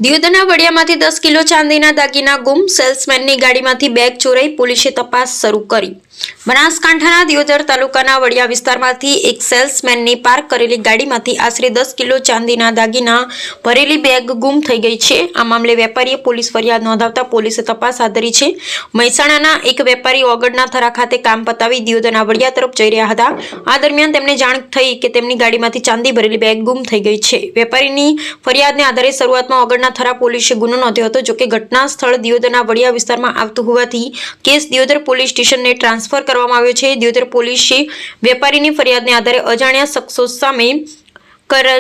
દિયોદરના વડિયામાંથી 10 kilo ચાંદીના દાગીના ગુમ, સેલ્સમેનની ગાડીમાંથી બેગ ચોરાઈ, પોલીસે તપાસ શરૂ કરી। બનાસકાંઠાના દિયોદર તાલુકાના વડિયા વિસ્તારમાંથી એક સેલ્સમેનની પાર્ક કરેલી ગાડીમાંથી આશરે 10 કિલો ચાંદીના દાગીના ભરેલી બેગ ગુમ થઈ ગઈ છે। આ મામલે વેપારીએ પોલીસ ફરિયાદ નોંધાવતા પોલીસે તપાસ હાથ ધરી છે। મહેસાણાના એક વેપારી ઓગળના થરા ખાતે કામ પતાવી દિયોદરના વડિયા તરફ જઈ રહ્યા હતા। આ દરમિયાન તેમને જાણ થઈ કે તેમની ગાડીમાંથી ચાંદી ભરેલી બેગ ગુમ થઈ ગઈ છે। વેપારીની ફરિયાદને આધારે શરૂઆતમાં ઓગળના થરા પોલીસે ગુનો નોંધ્યો હતો। જો કે ઘટના સ્થળ દિયોદરના વડિયા વિસ્તારમાં આવતું હોવાથી કેસ દિયોદર પોલીસ સ્ટેશનને ટ્રાન્સફર કરવામાં આવ્યો છે। દિયોદર પોલીસે વેપારીની ફરિયાદને આધારે અજાણ્યા શખ્સો સામે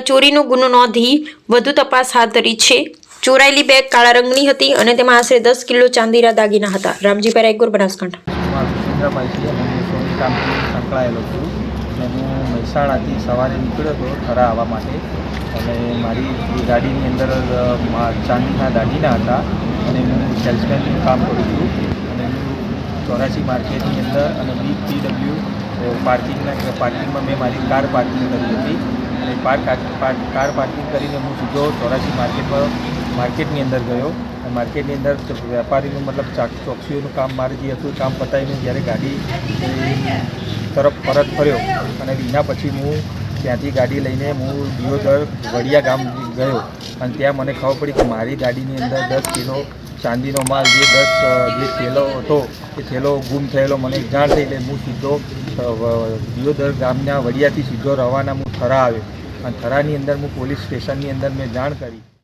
ચોરીનો ગુનો નોંધી વધુ તપાસ હાથ ધરી છે। ચોરાયેલી બેગ કાળા રંગની હતી અને તેમાં આશરે 10 કિલો ચાંદીના દાગીના હતા। રામજીભાઈ રાયગોર, બનાસકાંઠા। સંકળાયેલો છું અને હું મહેસાણાથી સવારે નીકળ્યો હતો થરા આવવા માટે અને મારી ગાડીની અંદર ચાંદીના દાગીના હતા અને હું સેલ્સમેનનું કામ કરું છું અને હું 84 માર્કેટની અંદર અને BPW પાર્કિંગમાં મેં મારી કાર પાર્કિંગ કરી હતી અને કાર પાર્કિંગ કરીને હું સીધો 84 માર્કેટની અંદર ગયો। માર્કેટની અંદર વેપારીનું મતલબ ચોકસીઓનું કામ મારે જે હતું કામ પતાવીને જ્યારે ગાડી તરફ પરત ફર્યો અને એના પછી હું ત્યાંથી ગાડી લઈને હું દિયોદર વડિયા ગામ ગયો અને ત્યાં મને ખબર પડી કે મારી ગાડીની અંદર 10 કિલો ચાંદીનો માલ જે થેલો હતો એ થેલો ગુમ થયેલો મને જાણ થઈ એટલે હું સીધો દિયોદર ગામના વડિયાથી સીધો રવાના હું થરા આવ્યો અને થરાની અંદર હું પોલીસ સ્ટેશનની અંદર મેં જાણ કરી।